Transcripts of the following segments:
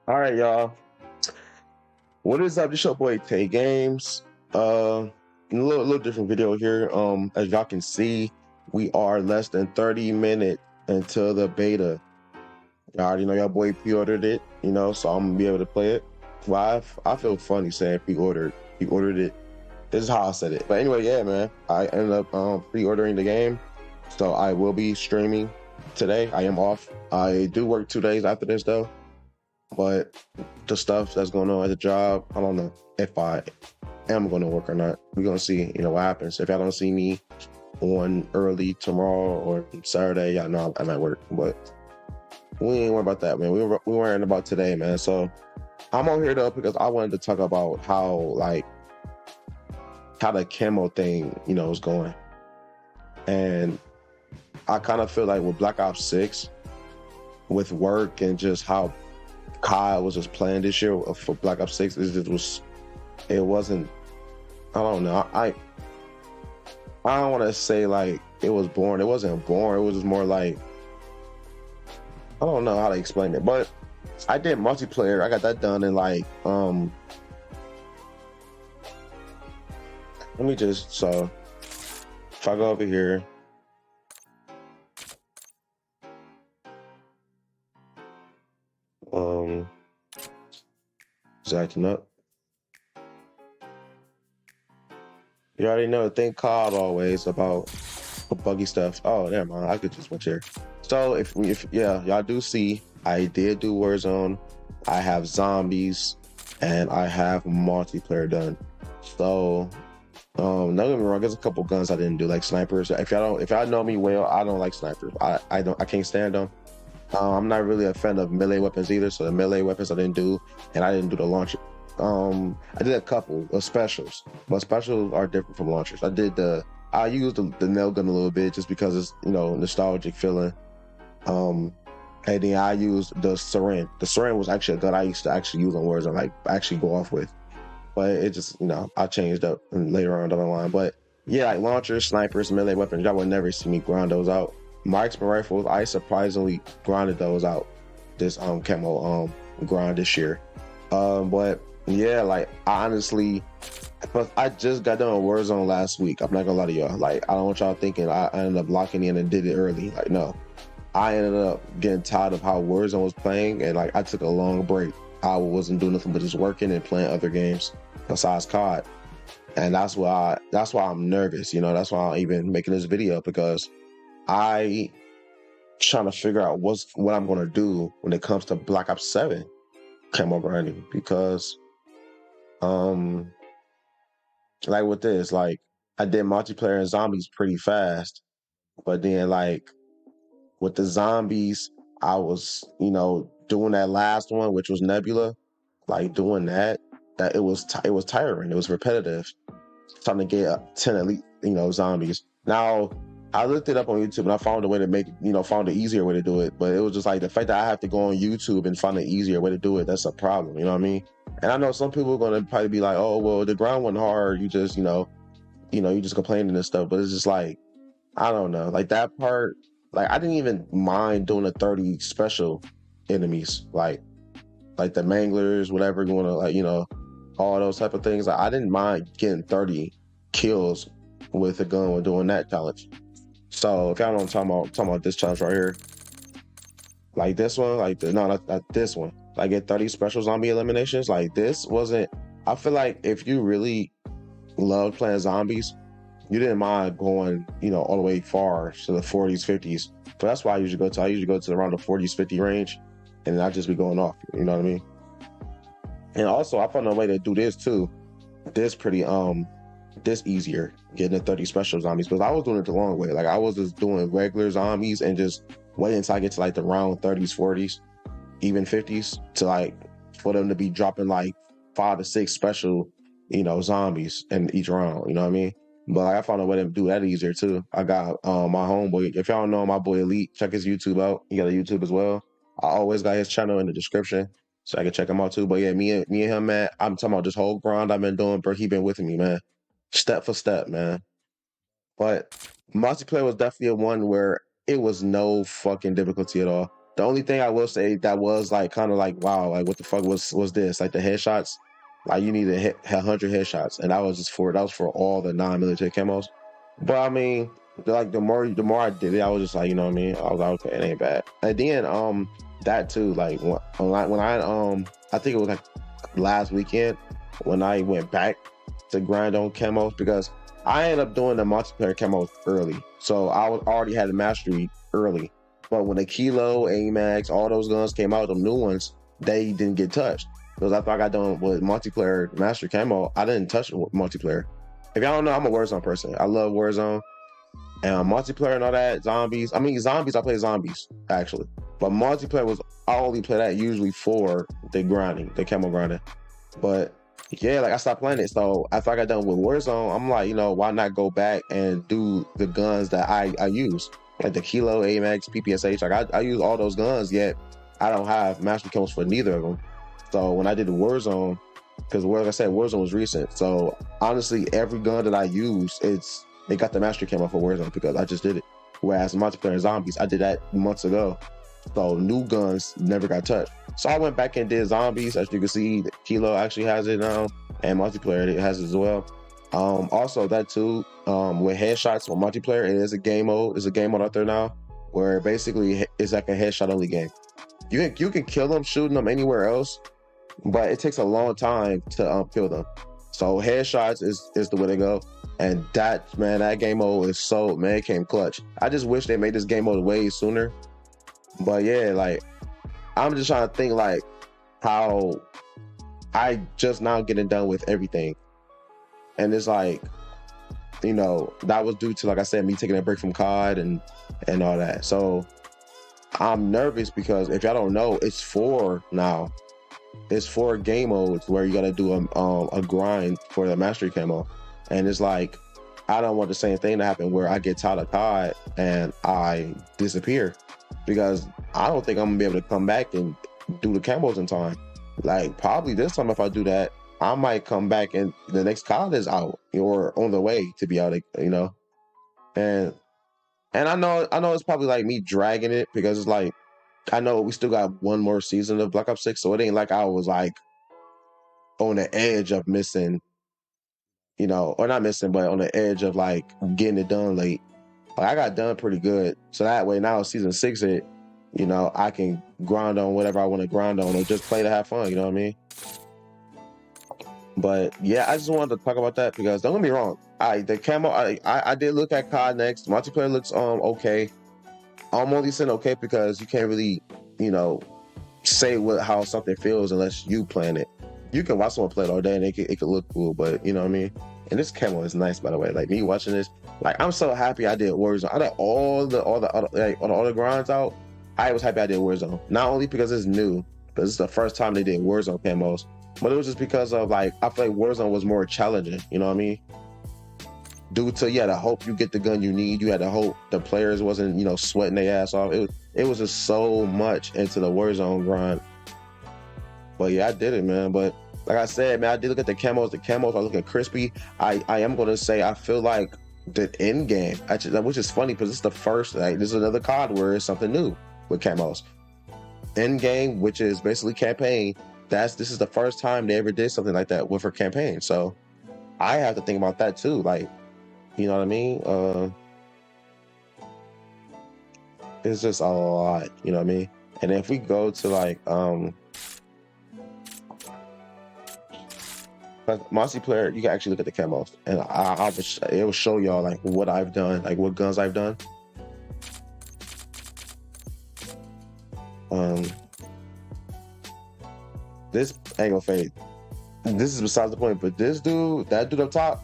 All right, y'all. What is up? This your boy Tay Games. A little different video here. As y'all can see, we are less than 30 minutes until the beta. Y'all already know your boy pre-ordered it, so I'm gonna be able to play it. Well, I feel funny saying pre-ordered it. This is how I said it. But anyway, yeah, man. I ended up pre-ordering the game, so I will be streaming today. I am off. I do work 2 days after this though. But the stuff that's going on at the job, I don't know if I am going to work or not. We're going to see, what happens. If y'all don't see me on early tomorrow or Saturday, y'all know I'm at work. But we ain't worried about that, man. We worrying about today, man. So I'm on here though because I wanted to talk about how the camo thing, is going. And I kind of feel like with Black Ops 6, with work and just how Kyle was just playing this year for Black Ops 6. It wasn't, I don't know. I don't want to say like it was boring. It wasn't boring. It was just more like, I don't know how to explain it. But I did multiplayer. I got that done in let me just, so if I go over here, it's acting up. You already know the thing called always about buggy stuff. Oh, never mind. I could just switch here. So if y'all do see, I did do Warzone. I have zombies and I have multiplayer done. So don't get me wrong, there's a couple guns I didn't do, like snipers. If y'all know me well, I don't like snipers. I can't stand them. I'm not really a fan of melee weapons either, so the melee weapons I didn't do, and I didn't do the launcher. I did a couple of specials, but specials are different from launchers. I used the nail gun a little bit just because it's nostalgic feeling. And then I used the syringe. The syringe was actually a gun I used to actually use on Warzone, like actually go off with. But it just I changed up later on down the line. But yeah, like launchers, snipers, melee weapons, y'all would never see me grind those out. Marksman rifles, I surprisingly grinded those out this camo grind this year. But yeah, like honestly, I just got done with Warzone last week. I'm not gonna lie to y'all. Like, I don't want y'all thinking I ended up locking in and did it early. Like, no. I ended up getting tired of how Warzone was playing, and like I took a long break. I wasn't doing nothing but just working and playing other games besides COD. And that's why I'm nervous, that's why I'm even making this video, because I trying to figure out what I'm gonna do when it comes to Black Ops 7 camo grinding, because like with this, like I did multiplayer and zombies pretty fast, but then like with the zombies, I was doing that last one, which was Nebula, like doing that it was tiring. It was repetitive. Trying to get 10 elite zombies. Now I looked it up on YouTube and I found a way to make found an easier way to do it, but it was just like the fact that I have to go on YouTube and find an easier way to do it, that's a problem, you know what I mean? And I know some people are going to probably be like, oh well, the ground wasn't hard, you just you just complaining and stuff, but it's just like, I don't know, like that part, like I didn't even mind doing the 30 special enemies, like the manglers, whatever you want to, like, all those type of things. Like, I didn't mind getting 30 kills with a gun when doing that challenge. So if y'all know what I'm talking about this challenge right here, like this one, like not this one, like get 30 special zombie eliminations. Like this wasn't. I feel like if you really love playing zombies, you didn't mind going, all the way far to the 40s, 50s. But that's why I usually go to around the 40s, 50 range, and I just be going off. You know what I mean? And also, I found a way to do this too. This pretty this easier, getting the 30 special zombies, because I was doing it the long way. Like I was just doing regular zombies and just waiting until I get to like the round 30s, 40s, even 50s, to like for them to be dropping like 5 to 6 special, zombies in each round. You know what I mean? But like, I found a way to do that easier too. I got my homeboy. If y'all know my boy Elite, check his YouTube out. He got a YouTube as well. I always got his channel in the description, so I can check him out too. But yeah, me and him, man, I'm talking about this whole grind I've been doing, bro. He been with me, man, step for step, man. But multiplayer was definitely a one where it was no fucking difficulty at all. The only thing I will say that was like kind of like, wow, like what the fuck was this? Like the headshots, like you need to hit 100 headshots, and that was for all the non-military camos. But I mean, like the more I did it, I was just like, you know what I mean? I was like, okay, it ain't bad. And then that too, like I think it was like last weekend when I went back to grind on camos, because I ended up doing the multiplayer camos early, so I was already had the mastery early. But when the Kilo, AMAX, all those guns came out, them new ones, they didn't get touched. Because after I got done with multiplayer master camo, I didn't touch multiplayer. If y'all don't know, I'm a Warzone person. I love Warzone. And multiplayer and all that, zombies. I mean, zombies, I play zombies, actually. But multiplayer I only play that usually for the grinding, the camo grinding. But yeah, like I stopped playing it. So after I got done with Warzone, I'm like, you know, why not go back and do the guns that I use? Like the Kilo, AMX, PPSH. Like I use all those guns, yet I don't have master kills for neither of them. So when I did the Warzone, because like I said, Warzone was recent. So honestly, every gun that I use, they got the master camo for Warzone because I just did it. Whereas multiplayer zombies, I did that months ago. So new guns never got touched. So I went back and did zombies. As you can see, Kilo actually has it now, and multiplayer it has it as well. Also that too, with headshots on multiplayer, it is a game mode. There's a game mode out there now where basically it's like a headshot only game. You can kill them shooting them anywhere else, but it takes a long time to kill them. So headshots is the way to go. And that game mode is so, man, it came clutch. I just wish they made this game mode way sooner. But yeah, like I'm just trying to think like how I just now getting done with everything. And it's like, you know, that was due to, like I said, me taking a break from COD and all that. So I'm nervous because if y'all don't know, it's 4 now. It's 4 game modes where you gotta do a grind for the mastery camo. And it's like, I don't want the same thing to happen where I get tired of COD and I disappear, because I don't think I'm gonna be able to come back and do the camos in time. Like probably this time if I do that, I might come back and the next COD is out or on the way to be out, you know. And I know it's probably like me dragging it because it's like, I know we still got one more season of Black Ops 6, so it ain't like I was like on the edge of missing, you know, or not missing, but on the edge of like getting it done late. Like I got done pretty good, so that way now season 6 it, you know, I can grind on whatever I want to grind on or just play to have fun, you know what I mean? But yeah, I just wanted to talk about that because don't get me wrong, the camo, I did look at COD next. Multiplayer looks okay. I'm only saying okay because you can't really, you know, say how something feels unless you plan it. You can watch someone play it all day and it could look cool, but you know what I mean? And this camo is nice, by the way. Like me watching this, like I'm so happy I did Warzone. I did all the grinds out. I was happy I did Warzone. Not only because it's new, because it's the first time they did Warzone camos, but it was just because of like, I feel like Warzone was more challenging, you know what I mean? Due to, you had to hope you get the gun you need. You had to hope the players wasn't, you know, sweating their ass off. It was just so much into the Warzone grind. But yeah, I did it, man. But like I said, man, I did look at the camos. The camos are looking crispy. I am going to say I feel like the end game, actually, which is funny because it's the first, like, this is another COD where it's something new with camos. End game, which is basically campaign, this is the first time they ever did something like that with her campaign. So I have to think about that too. Like, you know what I mean? It's just a lot, you know what I mean? And if we go to like multiplayer, you can actually look at the camos, and it will show y'all like what I've done, like what guns I've done. This ain't gonna fade. This is besides the point, but this dude, that dude up top,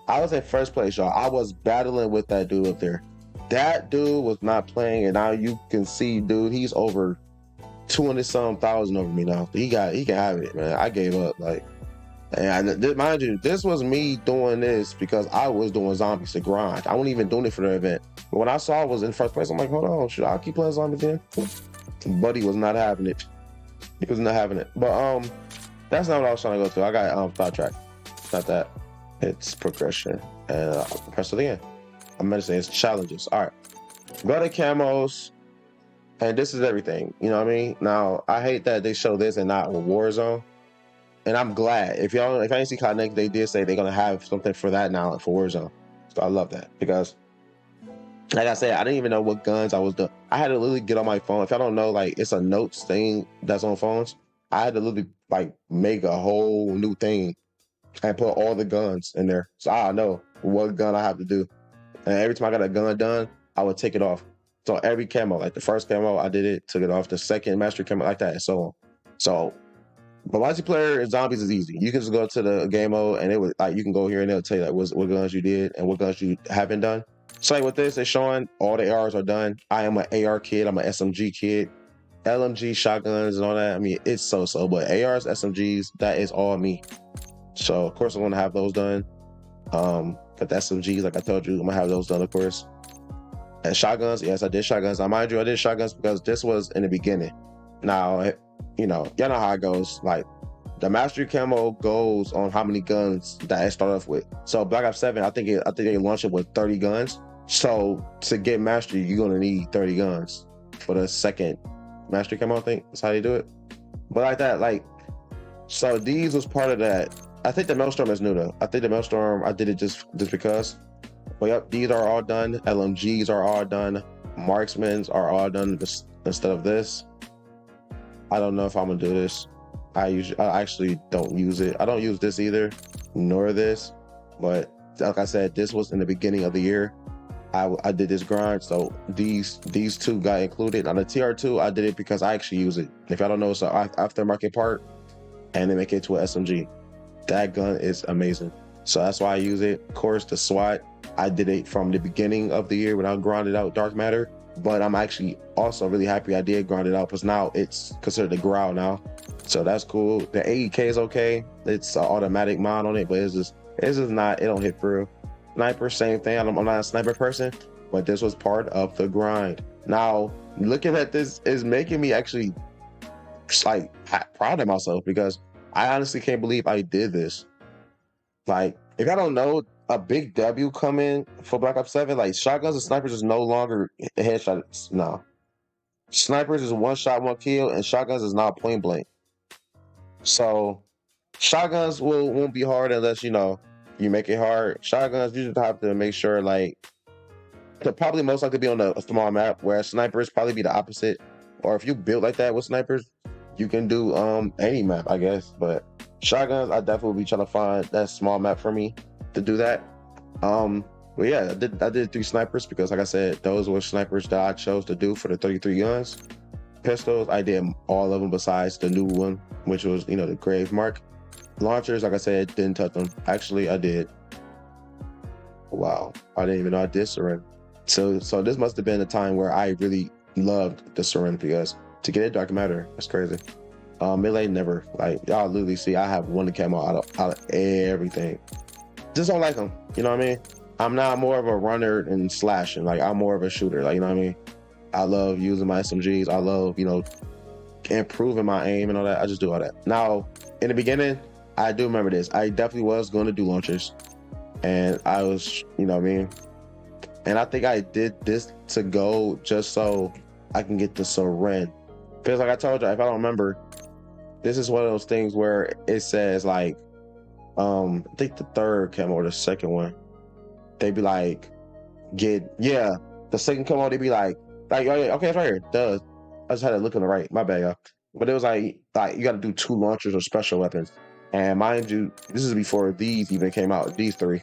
I was in first place, y'all. I was battling with that dude up there. That dude was not playing, and now you can see, dude, he's over 200-some thousand over me now. He can have it, man. I gave up, like. And mind you, this was me doing this because I was doing zombies to grind. I wasn't even doing it for the event. But when I saw I was in first place, I'm like, hold on, should I keep playing zombies then? Buddy was not having it. He was not having it. But that's not what I was trying to go to. I got sidetracked. It's not that. It's progression. And press it again. I meant to say it's challenges. All right. Go to camos. And this is everything. You know what I mean? Now, I hate that they show this and not Warzone. And I'm glad. If I didn't see Connect, they did say they're gonna have something for that now for Warzone. So I love that because, like I said, I didn't even know what guns I was doing. I had to literally get on my phone. If y'all don't know, like it's a notes thing that's on phones. I had to literally like make a whole new thing and put all the guns in there, so I know what gun I have to do. And every time I got a gun done, I would take it off. So every camo, like the first camo, I did it, took it off. The second mastery camo, like that, and so on. So, but multiplayer in zombies is easy. You can just go to the game mode, and it was like you can go here and it'll tell you like what guns you did and what guns you haven't done. So like with this, it's showing all the ARs are done. I am an AR kid. I'm an SMG kid. LMG shotguns and all that. I mean, it's so. But ARs, SMGs, that is all me. So of course I want to have those done. But the SMGs, like I told you, I'm gonna have those done, of course. And shotguns, yes, I did shotguns. Now, mind you, I did shotguns because this was in the beginning. Now, you know how it goes. Like the mastery camo goes on how many guns that it started off with. So Black Ops 7, I think they launched it with 30 guns. So to get mastery, you're gonna need 30 guns for the second mastery camo. I think that's how they do it. But like that, like so these was part of that. I think the Maelstrom is new though. I think the Maelstrom, I did it just because. But yep, these are all done. LMGs are all done. Marksmans are all done instead of this. I don't know if I'm gonna do this. I actually don't use it. I don't use this either, nor this. But like I said, this was in the beginning of the year. I did this grind, so these two got included. On the TR2, I did it because I actually use it. If y'all don't know, it's an aftermarket part, and they make it to an SMG. That gun is amazing. So that's why I use it. Of course, the SWAT, I did it from the beginning of the year when I grinded out Dark Matter. But I'm actually also really happy I did grind it out because now it's considered the growl now. So that's cool. The AEK is okay. It's an automatic mod on it, but it's just not, it don't hit through. Sniper, same thing. I'm not a sniper person, but this was part of the grind. Now, looking at this is making me actually like proud of myself because I honestly can't believe I did this. Like, if I don't know, a big W coming for Black Ops 7, like shotguns and snipers is no longer headshots. No. Snipers is one shot, one kill, and shotguns is not point blank. So shotguns won't be hard unless you make it hard. Shotguns, you just have to make sure like they'll probably most likely be on a small map, whereas snipers probably be the opposite. Or if you build like that with snipers, you can do any map, I guess. But shotguns, I definitely will be trying to find that small map for me to do that. But yeah, I did 3 snipers because, like I said, those were snipers that I chose to do for the 33 guns. Pistols, I did all of them besides the new one, which was the Grave Mark. Launchers, like I said, didn't touch them. Actually, I did. Wow, I didn't even know I did Syringe. So this must have been a time where I really loved the Syringe because to get it Dark Matter, that's crazy. Melee, never. Like y'all literally see, I have one camo out of everything. Just don't like them. You know what I mean? I'm not more of a runner and slashing. Like I'm more of a shooter. Like, you know what I mean? I love using my SMGs. I love, improving my aim and all that. I just do all that. Now, in the beginning, I do remember this. I definitely was going to do launchers. And I was, you know what I mean? And I think I did this to go just so I can get the Syringe. Because like I told you, if I don't remember, this is one of those things where it says like, I think the third camo or the second one, they be like, the second camo, they be like, oh, yeah, okay, it's right here. Duh. I just had to look on the right. My bad, y'all. But it was like you got to do 2 launchers or special weapons. And mind you, this is before these even came out, these 3.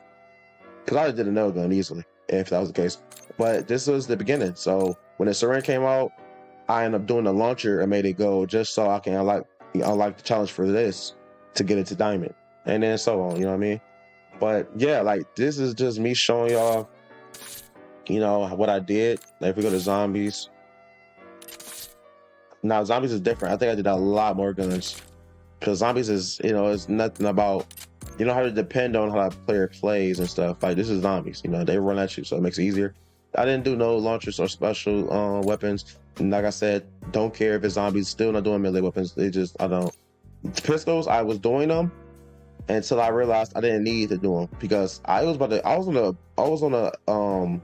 Because I did a nail gun easily, if that was the case. But this was the beginning. So when the Syringe came out, I ended up doing the launcher and made it go just so I can unlock the challenge for this to get it to Diamond. And then so on, you know what I mean? But yeah, like this is just me showing y'all, what I did. Like if we go to zombies. Now zombies is different. I think I did a lot more guns. Because zombies is, it's nothing about, you don't have to depend on how the player plays and stuff. Like this is zombies, they run at you, so it makes it easier. I didn't do no launchers or special weapons. And like I said, don't care if it's zombies, still not doing melee weapons. I don't. Pistols, I was doing them until I realized I didn't need to do them because I was on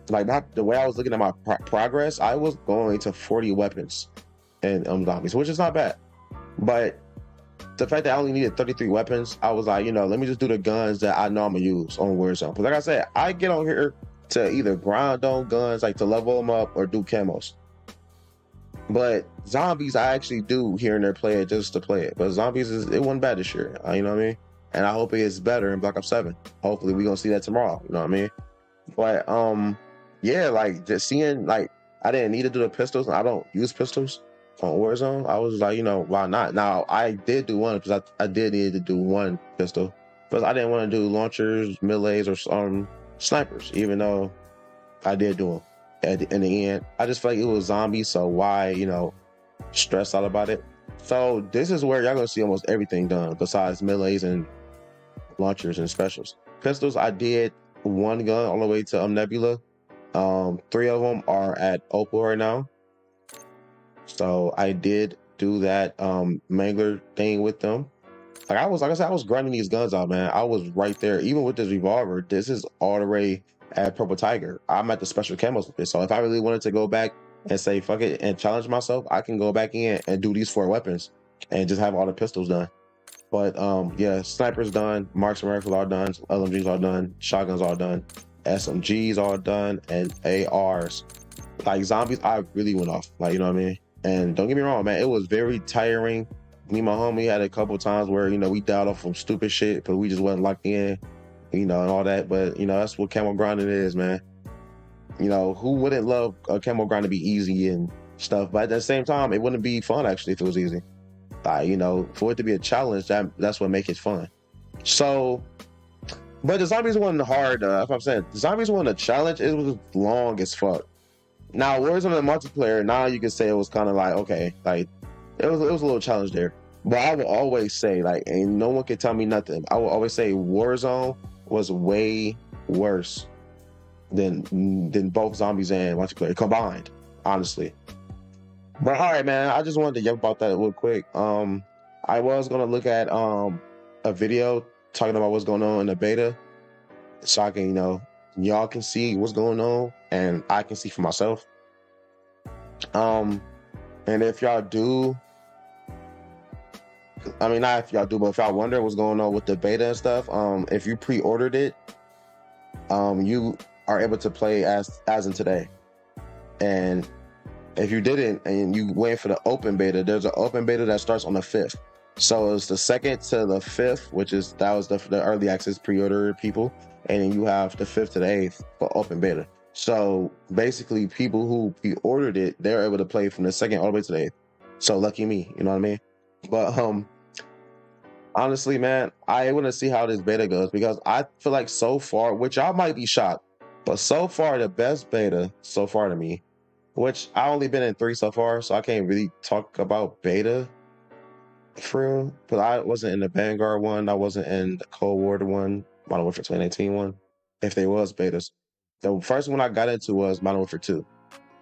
like not the way I was looking at my progress, I was going to 40 weapons in zombies, which is not bad. But the fact that I only needed 33 weapons, I was like, let me just do the guns that I know I'm gonna use on Warzone. Because like I said, I get on here to either grind on guns, like to level them up, or do camos. But zombies, I actually do here and there play it just to play it. But zombies, it wasn't bad this year. You know what I mean? And I hope it gets better in Black Ops 7. Hopefully, we're gonna see that tomorrow. You know what I mean? But yeah, like just seeing like I didn't need to do the pistols, and I don't use pistols on Warzone. I was like, why not? Now I did do one because I did need to do one pistol, because I didn't want to do launchers, melees, or snipers, even though I did do them. In the end, I just felt like it was zombies, so why stress out about it? So this is where y'all gonna see almost everything done besides melees and launchers and specials. Pistols, I did one gun all the way to Nebula. 3 of them are at Opal right now. So I did do that Mangler thing with them. Like I said, I was grinding these guns out, man. I was right there. Even with this revolver, this is all the way at Purple Tiger. I'm at the special camos with this. So if I really wanted to go back and say fuck it and challenge myself, I can go back in and do these 4 weapons and just have all the pistols done. But yeah, snipers done, marks and rifles all done, LMGs all done, shotguns all done, SMGs all done, and ARs. Like zombies, I really went off. Like, you know what I mean? And don't get me wrong, man, it was very tiring. Me and my homie had a couple times where, we dialed off from stupid shit, but we just wasn't locked in, and all that. But, that's what camo grinding is, man. Who wouldn't love a camo grind to be easy and stuff? But at the same time, it wouldn't be fun, actually, if it was easy. Like, for it to be a challenge, that's what makes it fun. So, but the zombies wasn't hard. That's what I'm saying. The zombies wasn't a challenge. It was long as fuck. Now, Warzone the multiplayer, now you can say it was kind of like, okay, like, it was a little challenge there. But I will always say, like, and no one can tell me nothing, I will always say Warzone was way worse than both zombies and multiplayer combined, honestly. But all right, man, I just wanted to yell about that real quick. I was gonna look at a video talking about what's going on in the beta, so I can, y'all can see what's going on and I can see for myself. And if y'all do, I mean, not if y'all do, but if y'all wonder what's going on with the beta and stuff, if you pre-ordered it, you are able to play as in today. And if you didn't and you wait for the open beta, there's an open beta that starts on the 5th. So it's the 2nd to the 5th, that was the early access pre-order people. And then you have the 5th to the 8th for open beta. So basically people who pre-ordered it, they're able to play from the 2nd all the way to the 8th. So lucky me, you know what I mean? But honestly, man, I want to see how this beta goes, because I feel like so far, which y'all might be shocked, but so far the best beta so far to me, which I only been in 3 so far, so I can't really talk about beta for real. But I wasn't in the Vanguard one, I wasn't in the Cold War one, Modern Warfare 2019 one, if they was betas. The first one I got into was Modern Warfare 2.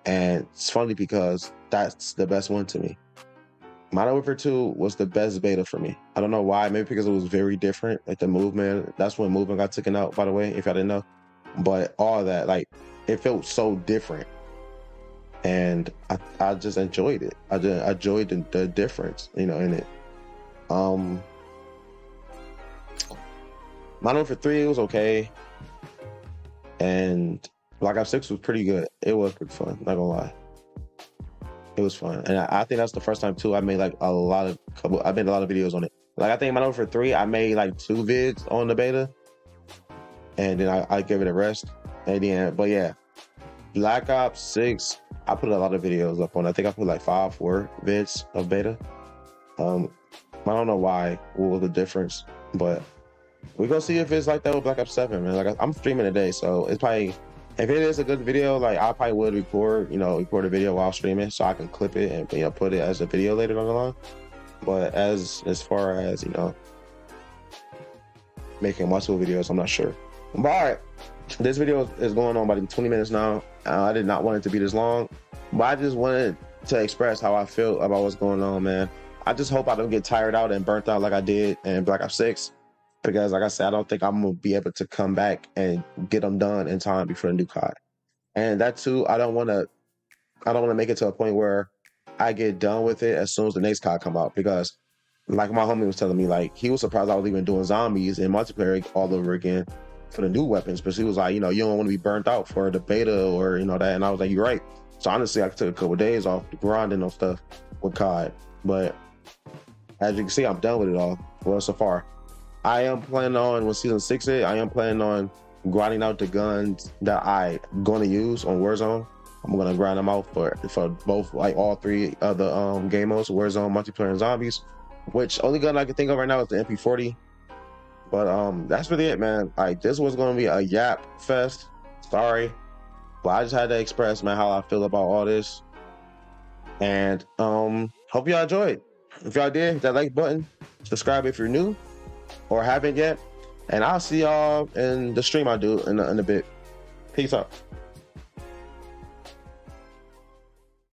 And it's funny because that's the best one to me. Modern Warfare 2 was the best beta for me. I don't know why, maybe because it was very different, like the movement. That's when movement got taken out, by the way, if I didn't know. But all that, like, it felt so different. And I just enjoyed it. I enjoyed the difference, in it. Modern Warfare 3 was okay. And Black Ops 6 was pretty good. It was pretty fun, not gonna lie. It was fun. And I think that's the first time too I made like I made a lot of videos on it. Like I think Modern Warfare 3, I made like 2 vids on the beta. And then I gave it a rest. And then, but yeah, Black Ops 6, I put a lot of videos up on. I think I put like 4 vids of beta. I don't know why, what was the difference, but we're gonna see if it's like that with Black Ops 7, man. Like I'm streaming today, so it's probably, if it is a good video, like I probably would record a video while streaming so I can clip it and put it as a video later on the line. But as far as making multiple videos, I'm not sure. But all right, this video is going on about 20 minutes now. I did not want it to be this long, but I just wanted to express how I feel about what's going on, man. I just hope I don't get tired out and burnt out like I did in Black Ops 6. Because like I said, I don't think I'm going to be able to come back and get them done in time before the new COD. And that too, I don't want to make it to a point where I get done with it as soon as the next card come out, because like my homie was telling me, like he was surprised I was even doing zombies and multiplayer all over again for the new weapons, because he was like, you know, you don't want to be burnt out for the beta or you know that, and I was like, you're right. So honestly, I took a couple of days off grinding on stuff with COD, but as you can see, I'm done with it all. Well, so far, I am planning on when season 6 is. I am planning on grinding out the guns that I gonna use on Warzone. I'm gonna grind them out for both, like all three of the game modes: Warzone, multiplayer, and zombies. Which only gun I can think of right now is the MP40. But that's really it, man. Like this was gonna be a yap fest. Sorry, but I just had to express, man, how I feel about all this. And hope y'all enjoyed. If y'all did, hit that like button, subscribe if you're new or haven't yet, and I'll see y'all in the stream I do in a bit. Peace out.